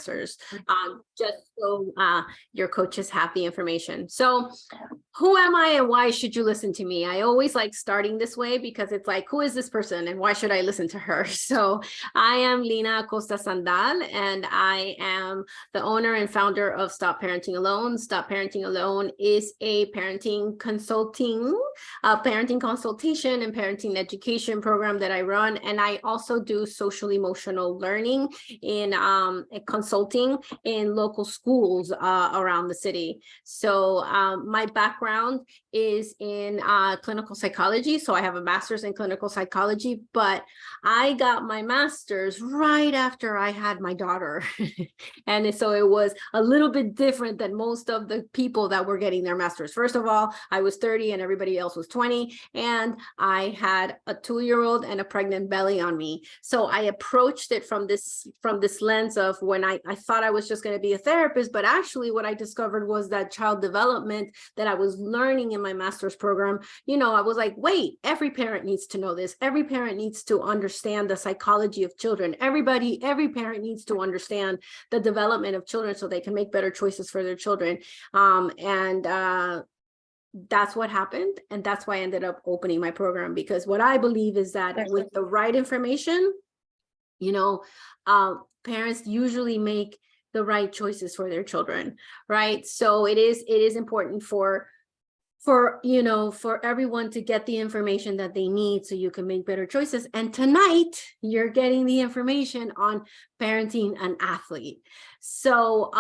answers, just so your coaches have the information. So who am I and why should you listen to me? I always like starting this way because it's like, who is this person and why should I listen to her? So I am Lina Acosta-Sandaal, and I am the owner and founder of Stop Parenting Alone. Stop Parenting Alone is a parenting consultation and parenting education program that I run. And I also do social emotional learning in consulting in local schools around the city. So my background is in clinical psychology. So I have a master's in clinical psychology, but I got my master's right after I had my daughter. And so it was a little bit different than most of the people that were getting their master's. First of all, I was 30 and everybody else was 20. And I had a 2-year-old and a pregnant belly on me. So I approached it from this lens of when I thought I was just going to be a therapist, but actually what I discovered was that child development that I was learning in my master's program. I was like, wait, every parent needs to know this. Every parent needs to understand the psychology of children. Every parent needs to understand the development of children so they can make better choices for their children. That's what happened. And that's why I ended up opening my program, because what I believe is that with the right information, parents usually make the right choices for their children, right? So it is important for everyone to get the information that they need so you can make better choices. And tonight you're getting the information on parenting an athlete. So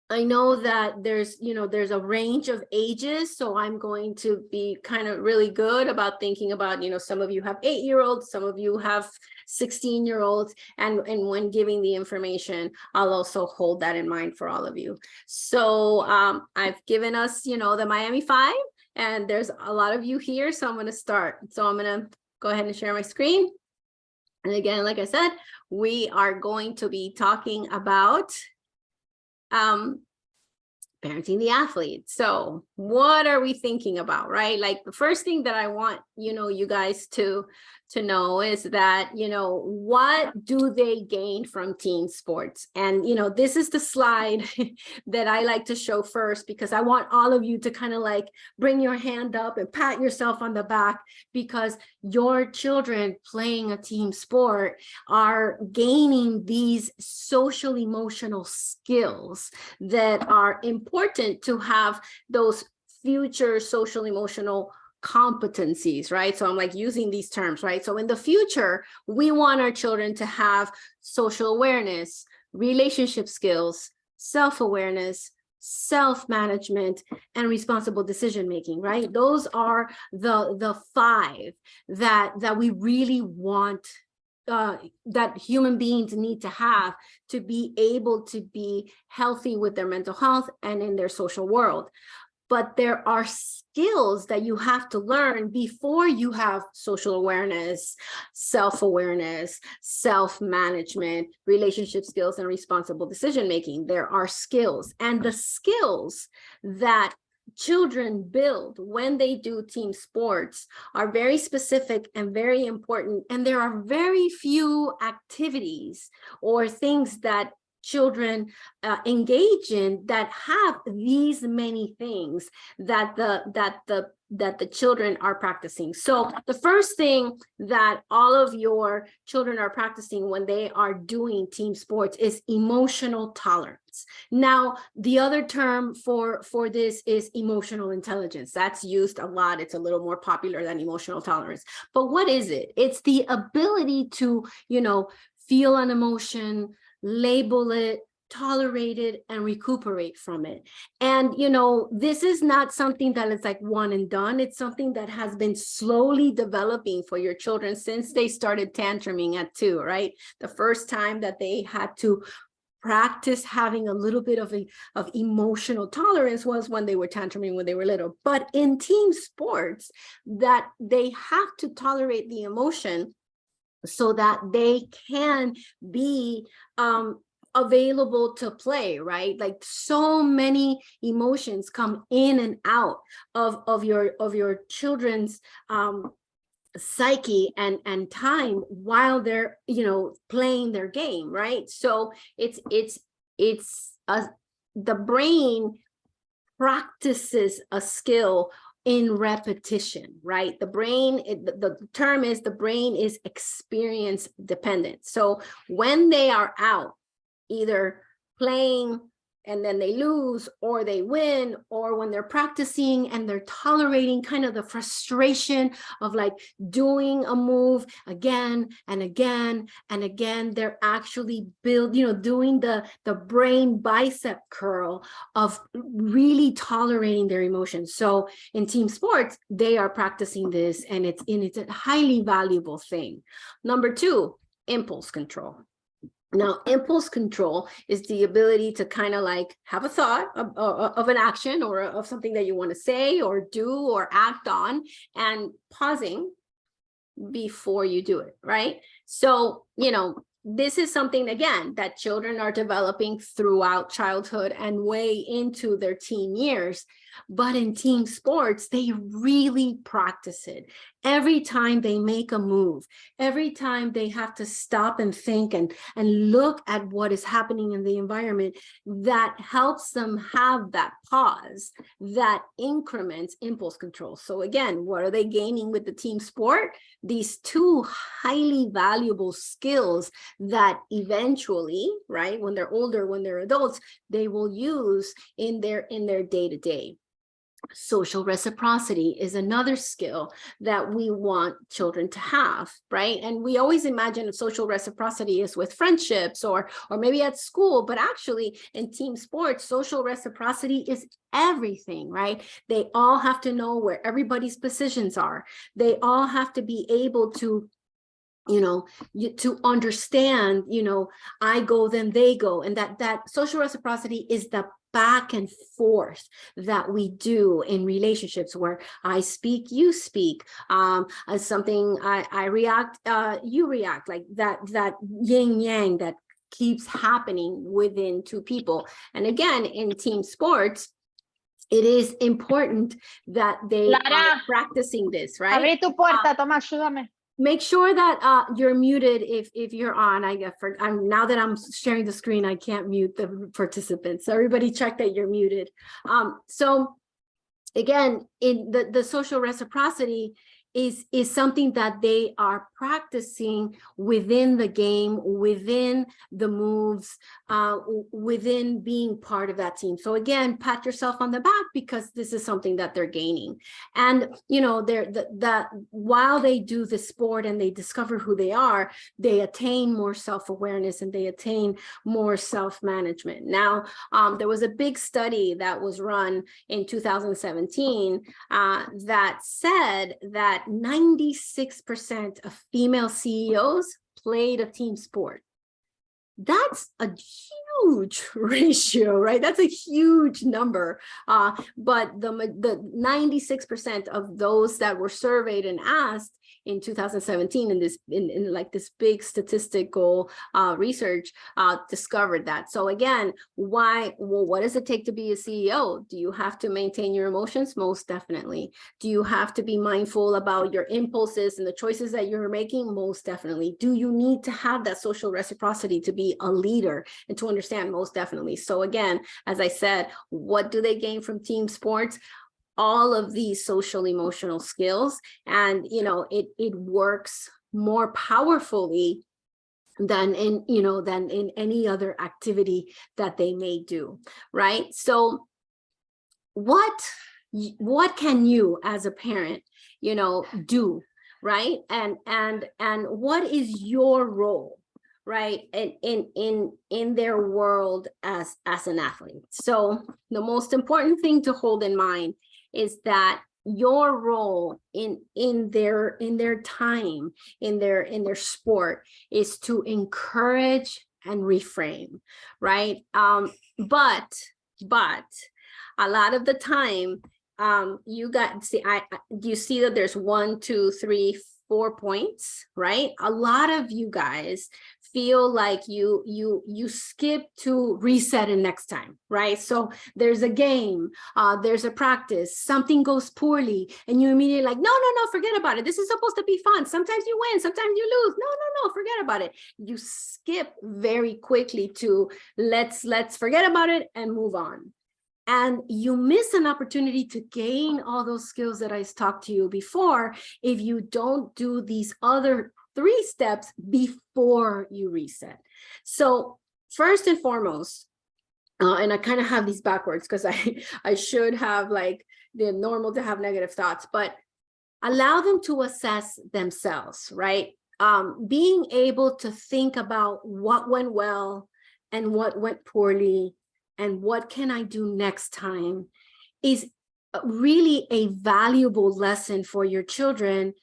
I know that there's a range of ages, so I'm going to be kind of really good about thinking about, some of you have 8-year-olds, some of you have 16-year-olds, and when giving the information, I'll also hold that in mind for all of you. So I've given us, the Miami 5, and there's a lot of you here, so I'm going to start. So I'm going to go ahead and share my screen. And again, like I said, we are going to be talking about parenting the athlete. So what are we thinking about, right? Like the first thing that I want, you guys to know is that, what do they gain from team sports? And, this is the slide that I like to show first, because I want all of you to kind of like bring your hand up and pat yourself on the back, because your children playing a team sport are gaining these social emotional skills that are important to have those future social emotional competencies, right? So I'm like using these terms, right? So in the future, we want our children to have social awareness, relationship skills, self-awareness, self-management, and responsible decision-making, right? Those are the 5 that we really want, that human beings need to have to be able to be healthy with their mental health and in their social world. But there are skills that you have to learn before you have social awareness, self-awareness, self-management, relationship skills, and responsible decision-making. There are skills, and the skills that children build when they do team sports are very specific and very important. And there are very few activities or things that children engage in that have these many things that the children are practicing. So the first thing that all of your children are practicing when they are doing team sports is emotional tolerance. Now, the other term for this is emotional intelligence. That's used a lot. It's a little more popular than emotional tolerance. But what is it? It's the ability to, feel an emotion, label it, tolerate it, and recuperate from it. And, this is not something that is like one and done. It's something that has been slowly developing for your children since they started tantruming at 2, right? The first time that they had to practice having a little bit of emotional tolerance was when they were tantruming when they were little. But in team sports, that they have to tolerate the emotion so that they can be available to play, right? Like so many emotions come in and out of your children's psyche and time while they're, you know, playing their game, right? So the brain practices a skill in repetition, right? The brain, the term is the brain is experience dependent. So when they are out, either playing and then they lose, or they win, or when they're practicing and they're tolerating kind of the frustration of like doing a move again and again and again, they're actually doing the brain bicep curl of really tolerating their emotions. So in team sports, they are practicing this, and it's a highly valuable thing. Number two, impulse control. Now, impulse control is the ability to kind of like have a thought of an action or of something that you want to say or do or act on, and pausing before you do it, right? So, you know, this is something, again, that children are developing throughout childhood and way into their teen years. But in team sports, they really practice it. Every time they make a move, every time they have to stop and think and look at what is happening in the environment, that helps them have that pause that increments impulse control. So again, what are they gaining with the team sport? These two highly valuable skills that eventually, right, when they're older, when they're adults, they will use in their day-to-day. Social reciprocity is another skill that we want children to have, right? And we always imagine social reciprocity is with friendships or maybe at school, but actually in team sports, social reciprocity is everything, right? They all have to know where everybody's positions are. They all have to be able to, you know, to understand, you know, I go, then they go. And that social reciprocity is the back and forth that we do in relationships, where I speak, you speak, as something I react, you react, like that yin yang that keeps happening within two people. And again, in team sports, it is important that they are practicing this, right? Abre tu puerta, toma, ayúdame. Make sure that you're muted if you're on. Now that I'm sharing the screen, I can't mute the participants. So everybody check that you're muted. So again, in the social reciprocity is something that they are practicing within the game, within the moves, within being part of that team. So again, pat yourself on the back, because this is something that they're gaining. And, you know, while they do the sport and they discover who they are, they attain more self-awareness and they attain more self-management. Now, there was a big study that was run in 2017 that said that 96% of female CEOs played a team sport. That's a huge ratio, right? That's a huge number. But the 96% of those that were surveyed and asked in 2017 in like this big statistical research discovered that. So again, what does it take to be a CEO? Do you have to maintain your emotions? Most definitely. Do you have to be mindful about your impulses and the choices that you're making? Most definitely. Do you need to have that social reciprocity to be a leader and to understand? Most definitely. So again, as I said, what do they gain from team sports? All of these social emotional skills, and you know, it works more powerfully than in any other activity that they may do, right? So what can you as a parent, you know, do, right? And what is your role, right, in their world as an athlete? So the most important thing to hold in mind is that your role in their time, in their sport, is to encourage and reframe, right? But a lot of the time, you see that there's 1, 2, 3, 4 points, right? A lot of you guys feel like you skip to reset it next time, right? So there's a game, there's a practice, something goes poorly, and you immediately like, no, forget about it. This is supposed to be fun. Sometimes you win, sometimes you lose. No, forget about it. You skip very quickly to let's forget about it and move on. And you miss an opportunity to gain all those skills that I talked to you before if you don't do these other 3 steps before you reset. So first and foremost, and I kind of have these backwards because I should have like the normal to have negative thoughts, but allow them to assess themselves, right? Being able to think about what went well and what went poorly and what can I do next time is really a valuable lesson for your children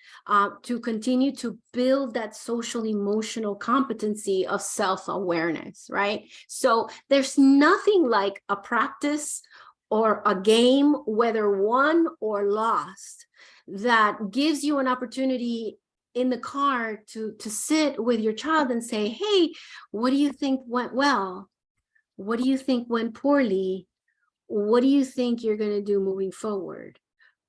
to continue to build that social emotional competency of self-awareness, right? So there's nothing like a practice or a game, whether won or lost, that gives you an opportunity in the car to sit with your child and say, hey, what do you think went well? What do you think went poorly? What do you think you're going to do moving forward?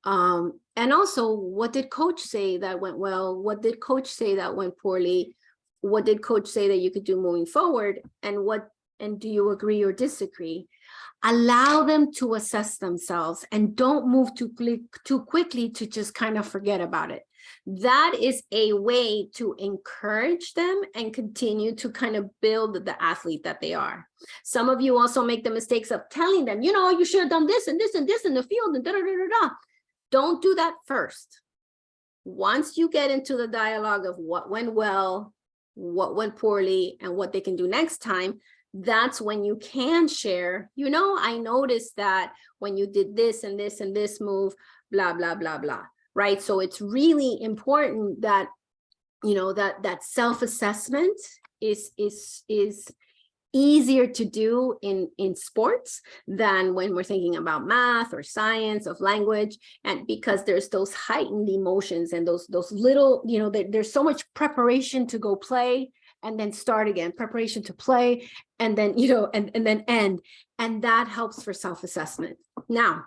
And also, what did coach say that went well? What did coach say that went poorly? What did coach say that you could do moving forward? And do you agree or disagree? Allow them to assess themselves and don't move too quickly to just kind of forget about it. That is a way to encourage them and continue to kind of build the athlete that they are. Some of you also make the mistakes of telling them, you should have done this and this and this in the field and da da da da da. Don't do that first. Once you get into the dialogue of what went well, what went poorly, and what they can do next time, that's when you can share, I noticed that when you did this and this and this move, blah, blah, blah, blah. Right. So it's really important that, that self-assessment is easier to do in sports than when we're thinking about math or science of language. And because there's those heightened emotions and those little, there's so much preparation to go play and then start again, preparation to play, and then, and then end. And that helps for self-assessment. Now,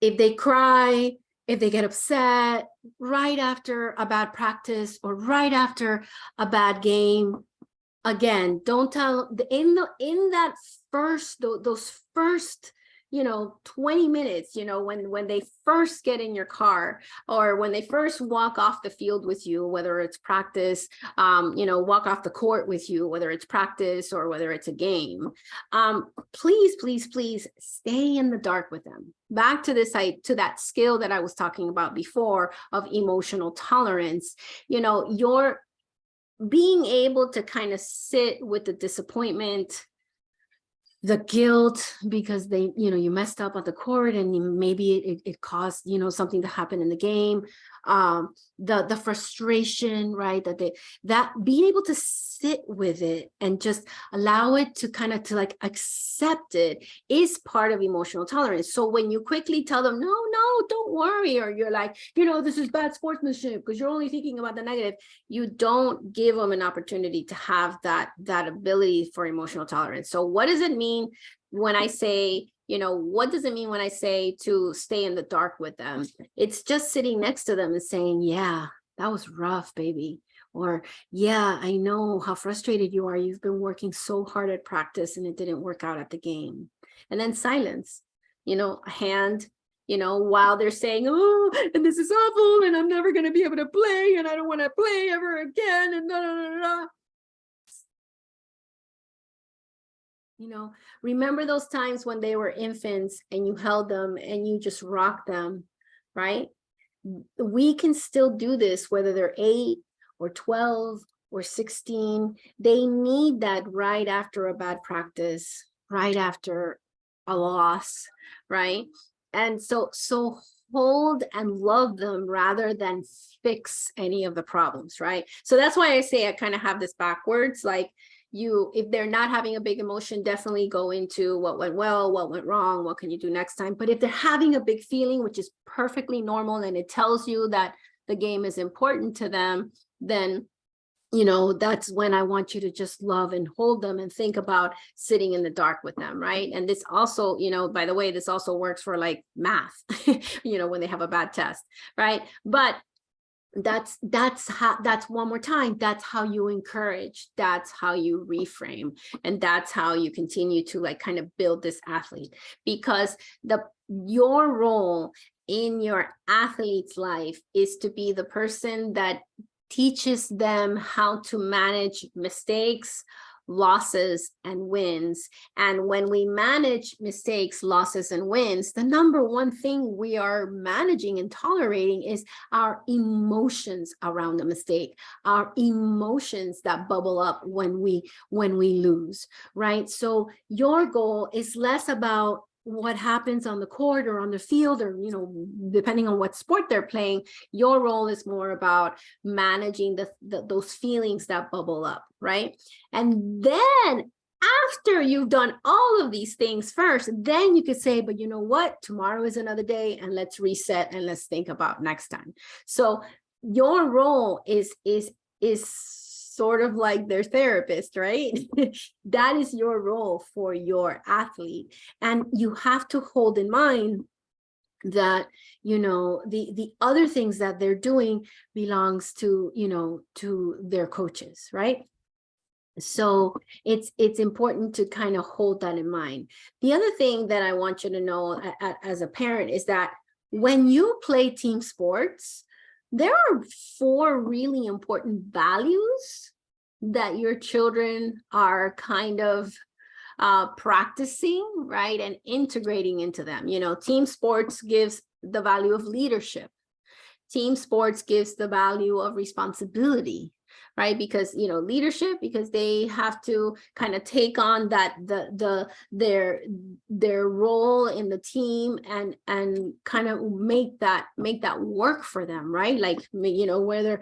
if they cry, if they get upset right after a bad practice or right after a bad game, again, don't tell in that first, those first, 20 minutes, when they first get in your car or when they first walk off the field with you, whether it's practice, walk off the court with you, whether it's practice or whether it's a game, please, please, please stay in the dark with them. Back to that skill that I was talking about before of emotional tolerance, you're being able to kind of sit with the disappointment, the guilt because they, you messed up on the court and maybe it caused, something to happen in the game. The frustration, right? That being able to sit with it and just allow it to kind of to accept it is part of emotional tolerance. So when you quickly tell them, no, don't worry, or you're like, this is bad sportsmanship because you're only thinking about the negative, you don't give them an opportunity to have that ability for emotional tolerance. So what does it mean when I say, what does it mean when I say to stay in the dark with them? It's just sitting next to them and saying, yeah, that was rough, baby. Or, yeah, I know how frustrated you are. You've been working so hard at practice and it didn't work out at the game. And then silence, a hand, while they're saying, oh, and this is awful, and I'm never going to be able to play, and I don't want to play ever again, and da, da, da, da. Remember those times when they were infants and you held them and you just rocked them, right? We can still do this, whether they're 8 or 12 or 16. They need that right after a bad practice, right after a loss, right? And so hold and love them rather than fix any of the problems, right? So that's why I say I kind of have this backwards, like, if they're not having a big emotion, definitely go into what went well, what went wrong, what can you do next time. But if they're having a big feeling, which is perfectly normal, and it tells you that the game is important to them, then you know, that's when I want you to just love and hold them and think about sitting in the dark with them, right? And this also, you know, by the way, this also works for like math, you know, when they have a bad test, right? But that's one more time, that's how you encourage, that's how you reframe, and that's how you continue to like kind of build this athlete, because your role in your athlete's life is to be the person that teaches them how to manage mistakes, losses, and wins. And when we manage mistakes, losses, and wins, the number one thing we are managing and tolerating is our emotions around the mistake, our emotions that bubble up when we lose, right? So your goal is less about what happens on the court or on the field, or, you know, depending on what sport they're playing. Your role is more about managing those feelings that bubble up, right? And then after you've done all of these things first, then you could say, but you know what, tomorrow is another day, and let's reset and let's think about next time. So your role is sort of like their therapist, right? That is your role for your athlete. And you have to hold in mind that, you know, the other things that they're doing belongs to, you know, to their coaches, right? So it's important to kind of hold that in mind. The other thing that I want you to know as a parent is that when you play team sports, there are 4 really important values that your children are kind of practicing, right, and integrating into them. You know, team sports gives the value of leadership. Team sports gives the value of responsibility, right? Because, you know, leadership, because they have to kind of take on that their role in the team and kind of make that work for them, right? Like, you know, whether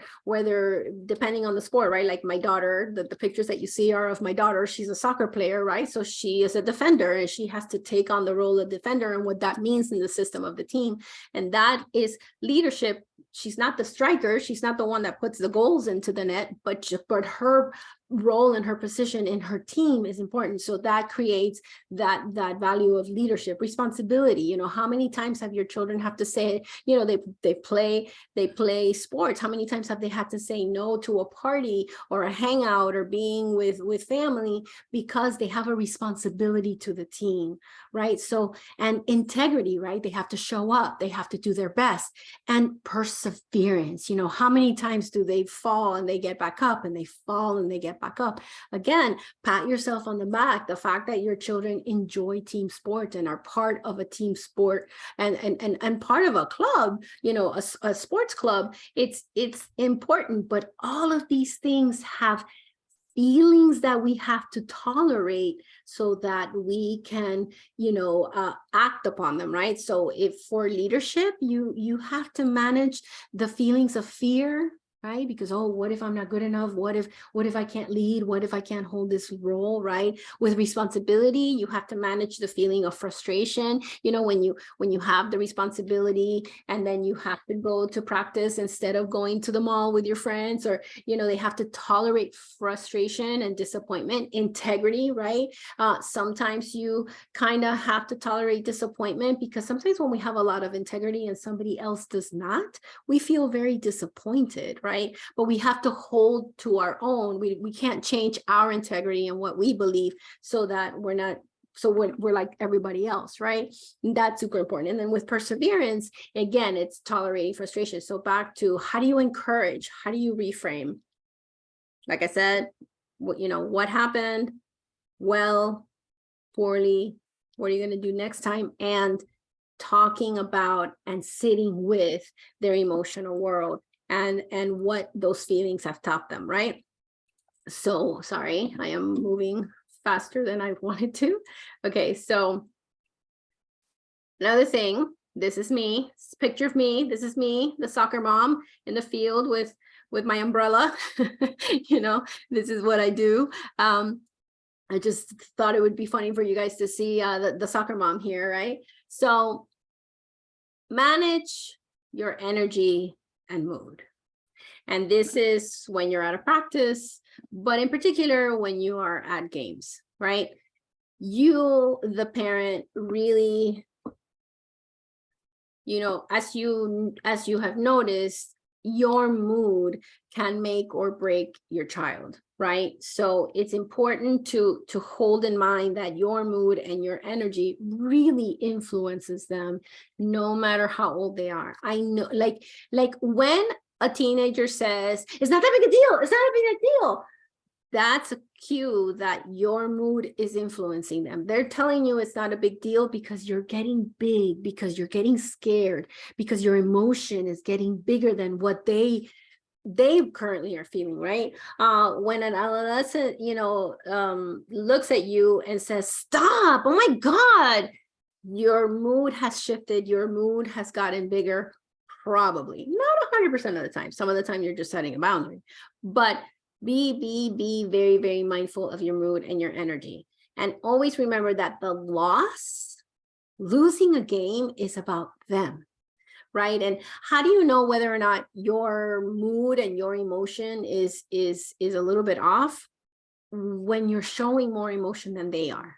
depending on the sport, right? Like my daughter, the pictures that you see are of my daughter. She's a soccer player, right? So she is a defender, and she has to take on the role of defender and what that means in the system of the team. And that is leadership. She's not the striker. She's not the one that puts the goals into the net, but her role and her position in her team is important. So that creates that value of leadership, responsibility. You know, how many times have your children have to say, you know, they play sports, how many times have they had to say no to a party or a hangout or being with family because they have a responsibility to the team, right? So, and integrity, right? They have to show up, they have to do their best. And perseverance, you know, how many times do they fall and they get back up, and they fall and they get back up? Again, pat yourself on the back. The fact that your children enjoy team sports and are part of a team sport and part of a club, you know, a sports club, it's important. But all of these things have feelings that we have to tolerate so that we can, you know, act upon them, right? So if for leadership, you have to manage the feelings of fear, right? Because, oh, what if I'm not good enough? What if I can't lead? What if I can't hold this role, right? With responsibility, you have to manage the feeling of frustration. You know, when you have the responsibility and then you have to go to practice instead of going to the mall with your friends, or, you know, they have to tolerate frustration and disappointment. Integrity, right? Sometimes you kind of have to tolerate disappointment, because sometimes when we have a lot of integrity and somebody else does not, we feel very disappointed, right? But we have to hold to our own. We can't change our integrity and what we believe so that we're not, so we're like everybody else, right? And that's super important. And then with perseverance, again, it's tolerating frustration. So back to, how do you encourage? How do you reframe? Like I said, you know, what happened? Well, poorly, what are you going to do next time? And talking about and sitting with their emotional world and what those feelings have taught them, right? So sorry, I am moving faster than I wanted to. Okay, so another thing, this is me, this is a picture of me. This is me, the soccer mom in the field with my umbrella. You know, this is what I do. I just thought it would be funny for you guys to see the soccer mom here, right? So manage your energy and mood. And this is when you're out of practice, but in particular, when you are at games, right? You, the parent, really, you know, as you have noticed, your mood can make or break your child, right? So it's important to hold in mind that your mood and your energy really influences them, no matter how old they are. I know, like when a teenager says, it's not that big a deal, it's not a big deal, that's a cue that your mood is influencing them. They're telling you it's not a big deal because you're getting big, because you're getting scared, because your emotion is getting bigger than what they currently are feeling, right? When an adolescent, you know, looks at you and says, stop, oh my God, your mood has shifted, your mood has gotten bigger, probably. Not 100% of the time. Some of the time you're just setting a boundary, but be very, very mindful of your mood and your energy. And always remember that the losing a game is about them, right? And how do you know whether or not your mood and your emotion is a little bit off? When you're showing more emotion than they are,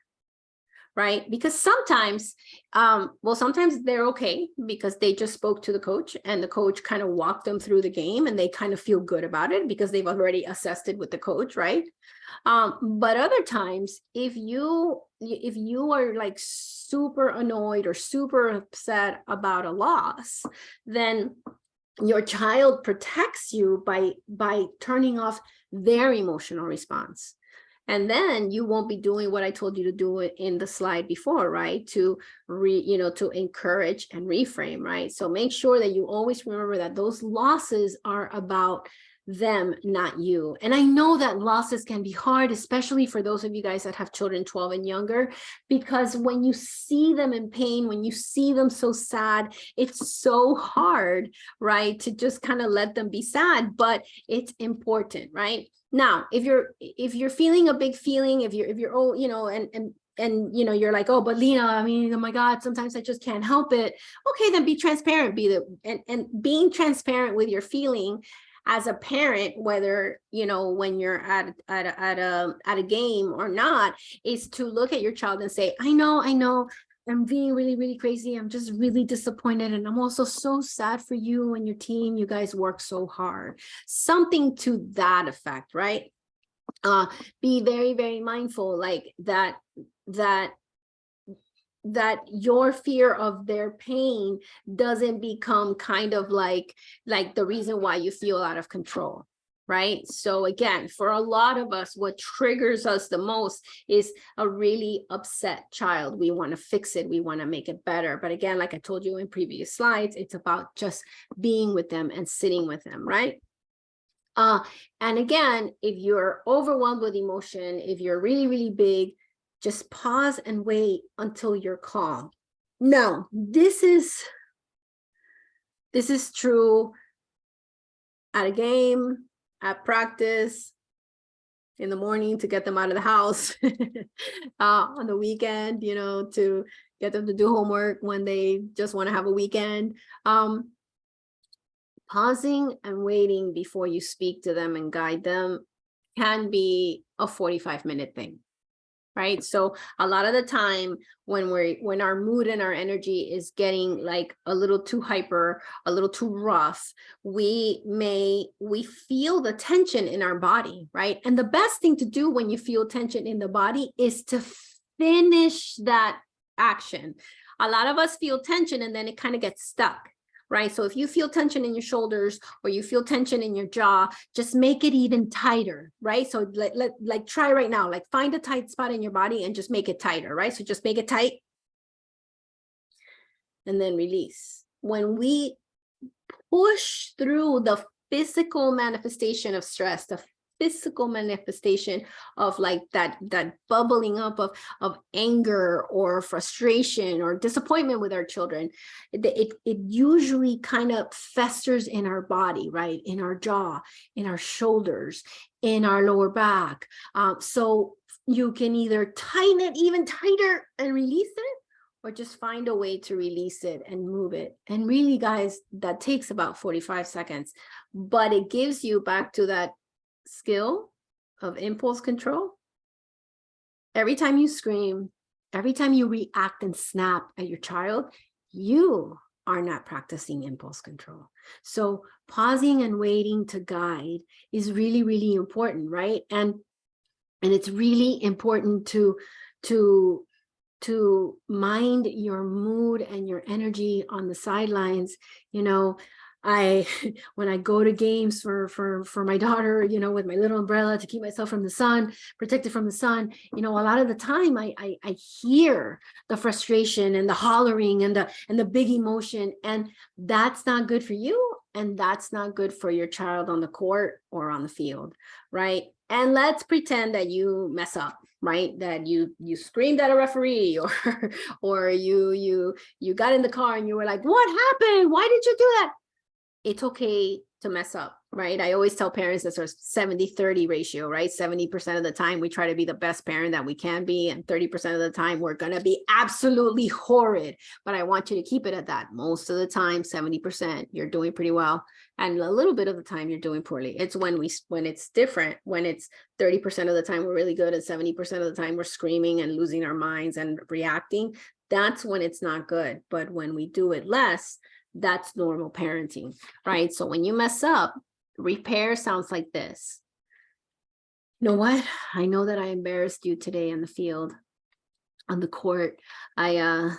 right? Because sometimes, sometimes they're okay because they just spoke to the coach and the coach kind of walked them through the game and they kind of feel good about it because they've already assessed it with the coach, right? But other times, if you are like super annoyed or super upset about a loss, then your child protects you by turning off their emotional response. And then you won't be doing what I told you to do in the slide before, right? To encourage and reframe, right? So make sure that you always remember that those losses are about them, not you. And I know that losses can be hard, especially for those of you guys that have children 12 and younger, because when you see them in pain, when you see them so sad, it's so hard, right? To just kind of let them be sad, but it's important, right? Now, if you're feeling a big feeling, if you're oh, you know, and you know, you're like, oh, but Lina, I mean, oh my God, sometimes I just can't help it. Okay, then be transparent, and being transparent with your feeling as a parent, whether, you know, when you're at a game or not, is to look at your child and say, I know, I'm being really, really crazy. I'm just really disappointed. And I'm also so sad for you and your team. You guys work so hard. Something to that effect, right? Be very, very mindful, like that your fear of their pain doesn't become kind of like the reason why you feel out of control. Right? So again, for a lot of us, what triggers us the most is a really upset child. We want to fix it. We want to make it better. But again, like I told you in previous slides, it's about just being with them and sitting with them, right? And again, if you're overwhelmed with emotion, if you're really, really big, just pause and wait until you're calm. Now, this is true at a game, at practice, in the morning to get them out of the house, on the weekend, you know, to get them to do homework when they just want to have a weekend. Pausing and waiting before you speak to them and guide them can be a 45-minute thing. Right? So a lot of the time when our mood and our energy is getting like a little too hyper, a little too rough, we feel the tension in our body, right? And the best thing to do when you feel tension in the body is to finish that action. A lot of us feel tension and then it kind of gets stuck. Right? So if you feel tension in your shoulders or you feel tension in your jaw, just make it even tighter, right? So like try right now, like find a tight spot in your body and just make it tighter, right? So just make it tight and then release. When we push through the physical manifestation of stress, the physical manifestation of like that bubbling up of anger or frustration or disappointment with our children, it usually kind of festers in our body, right? In our jaw, in our shoulders, in our lower back. So you can either tighten it even tighter and release it, or just find a way to release it and move it. And really, guys, that takes about 45 seconds, but it gives you back to that skill of impulse control. Every time you scream, every time you react and snap at your child, you are not practicing impulse control. So pausing and waiting to guide is really, really important, right? And it's really important to mind your mood and your energy on the sidelines. You know, when I go to games for my daughter, you know, with my little umbrella to keep myself from the sun, protected from the sun, you know, a lot of the time I hear the frustration and the hollering and the big emotion, and that's not good for you, and that's not good for your child on the court or on the field, right? And let's pretend that you mess up, right? That you screamed at a referee, or you got in the car and you were like, what happened? Why did you do that? It's okay to mess up, right? I always tell parents that's our 70-30 ratio, right? 70% of the time we try to be the best parent that we can be, and 30% of the time we're going to be absolutely horrid. But I want you to keep it at that. Most of the time, 70%, you're doing pretty well, and a little bit of the time you're doing poorly. It's when it's different, when it's 30% of the time we're really good, and 70% of the time we're screaming and losing our minds and reacting. That's when it's not good. But when we do it less, that's normal parenting, right? So when you mess up, repair sounds like this. You know what? I know that I embarrassed you today in the field, on the court. I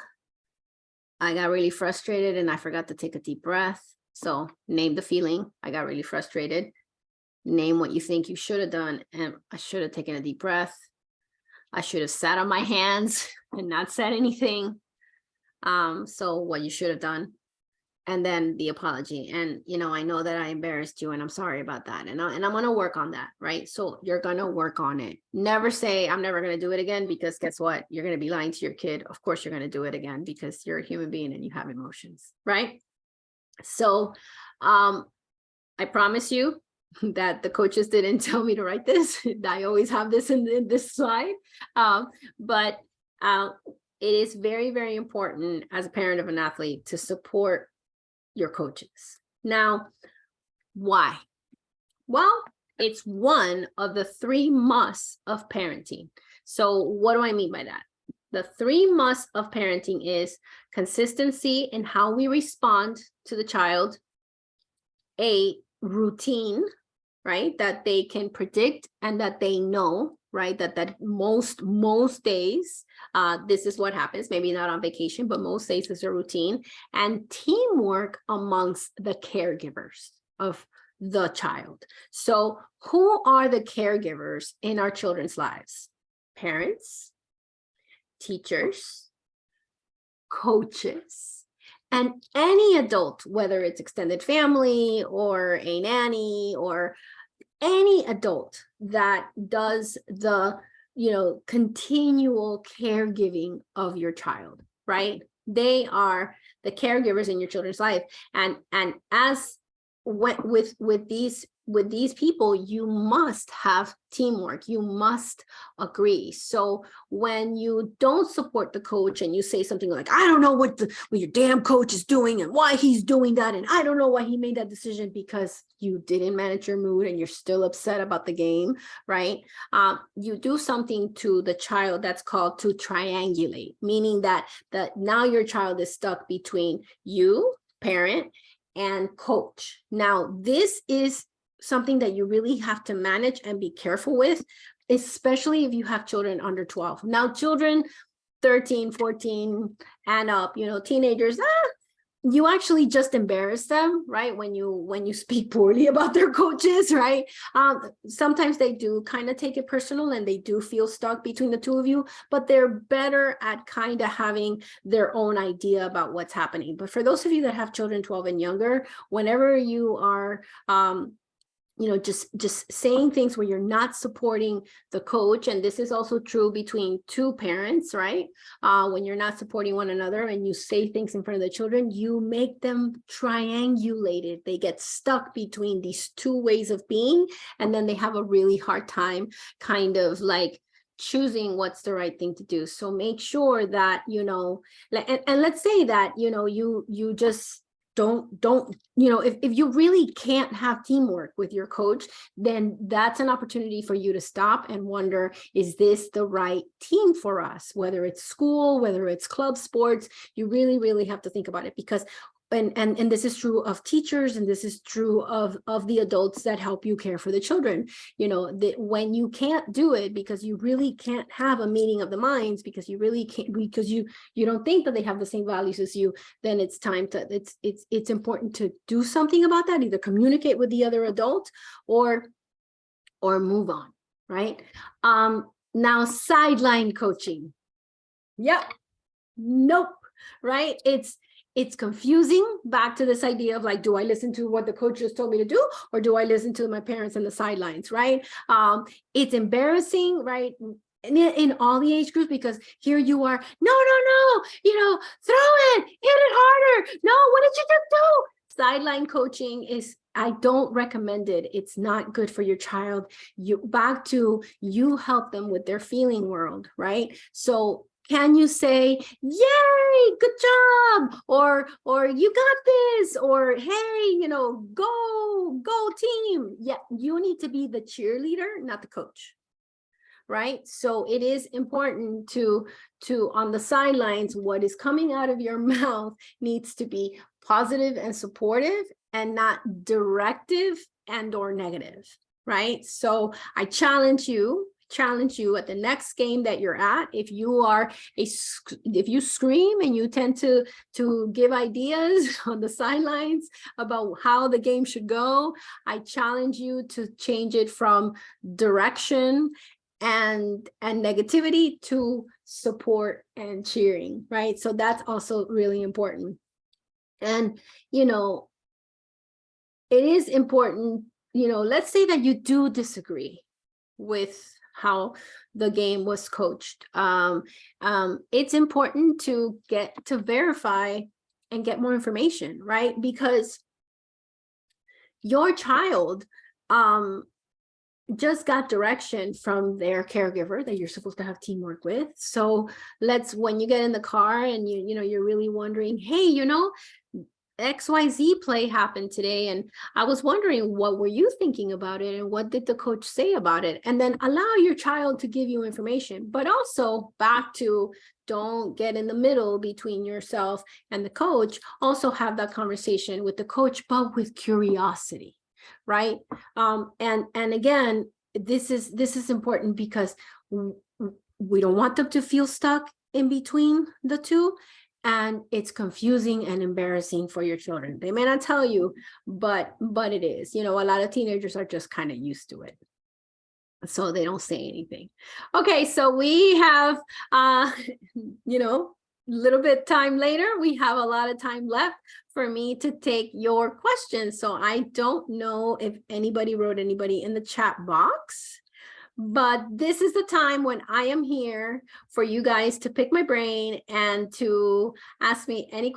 got really frustrated and I forgot to take a deep breath. So name the feeling. I got really frustrated. Name what you think you should have done. And I should have taken a deep breath. I should have sat on my hands and not said anything. So what you should have done. And then the apology. And, you know, I know that I embarrassed you and I'm sorry about that. And I'm going to work on that, right? So you're going to work on it. Never say, I'm never going to do it again, because guess what? You're going to be lying to your kid. Of course, you're going to do it again because you're a human being and you have emotions, right? So I promise you that the coaches didn't tell me to write this. I always have this in this slide. But it is very, very important as a parent of an athlete to support your coaches. Now, why? Well, it's one of the 3 musts of parenting. So what do I mean by that? The 3 musts of parenting is consistency in how we respond to the child, a routine, right, that they can predict and that they know, right, that most days this is what happens. Maybe not on vacation, but most days is a routine. And teamwork amongst the caregivers of the child. So who are the caregivers in our children's lives? Parents, teachers, coaches, and any adult, whether it's extended family or a nanny or any adult that does the, you know, continual caregiving of your child, right? They are the caregivers in your children's life. And as with these people, you must have teamwork. You must agree. So when you don't support the coach and you say something like, I don't know what your damn coach is doing and why he's doing that, and I don't know why he made that decision, because you didn't manage your mood and you're still upset about the game, right? You do something to the child that's called to triangulate, meaning that now your child is stuck between you, parent, and coach. Now, this is something that you really have to manage and be careful with, especially if you have children under 12. Now, children 13, 14 and up, you know, teenagers, you actually just embarrass them, right? When you speak poorly about their coaches, right? Sometimes they do kind of take it personal and they do feel stuck between the two of you, but they're better at kind of having their own idea about what's happening. But for those of you that have children 12 and younger, whenever you are you know, just saying things where you're not supporting the coach, and this is also true between 2 parents, right? When you're not supporting one another and you say things in front of the children, you make them triangulated. They get stuck between these 2 ways of being, and then they have a really hard time kind of like choosing what's the right thing to do. So make sure that, and let's say that, you just don't, if you really can't have teamwork with your coach, then that's an opportunity for you to stop and wonder, is this the right team for us? Whether it's school, whether it's club sports, you really, really have to think about it, because and this is true of teachers, and this is true of the adults that help you care for the children. That when you can't do it because you really can't have a meeting of the minds, because you really can't, because you don't think that they have the same values as you, then it's time to, it's important to do something about that, either communicate with the other adult or move on, right? Now, sideline coaching. Yep. Nope. Right? It's confusing. Back to this idea of like, do I listen to what the coach just told me to do, or do I listen to my parents in the sidelines, right? It's embarrassing, right? In all the age groups, because here you are, no, throw it, hit it harder. No, what did you just do? Sideline coaching I don't recommend it. It's not good for your child. You help them with their feeling world, right? So can you say, yay, good job, or you got this, or hey, go team? Yeah, you need to be the cheerleader, not the coach, right? So it is important to on the sidelines, what is coming out of your mouth needs to be positive and supportive, and not directive and or negative, right? So I challenge you at the next game that you're at, if you scream and you tend to give ideas on the sidelines about how the game should go, I challenge you to change it from direction and negativity to support and cheering, right? So that's also really important. And it is important, let's say that you do disagree with how the game was coached. It's important to verify and get more information, right? Because your child just got direction from their caregiver that you're supposed to have teamwork with. So when you get in the car and you're really wondering, hey, XYZ play happened today, and I was wondering, what were you thinking about it, and what did the coach say about it? And then allow your child to give you information, but also back to, don't get in the middle between yourself and the coach. Also have that conversation with the coach, but with curiosity, right? And again, this is important, because we don't want them to feel stuck in between the two. And it's confusing and embarrassing for your children. They may not tell you, but it is. A lot of teenagers are just kind of used to it, so they don't say anything. Okay, so we have, little bit time later, we have a lot of time left for me to take your questions. So I don't know if anybody wrote anybody in the chat box. But this is the time when I am here for you guys to pick my brain and to ask me any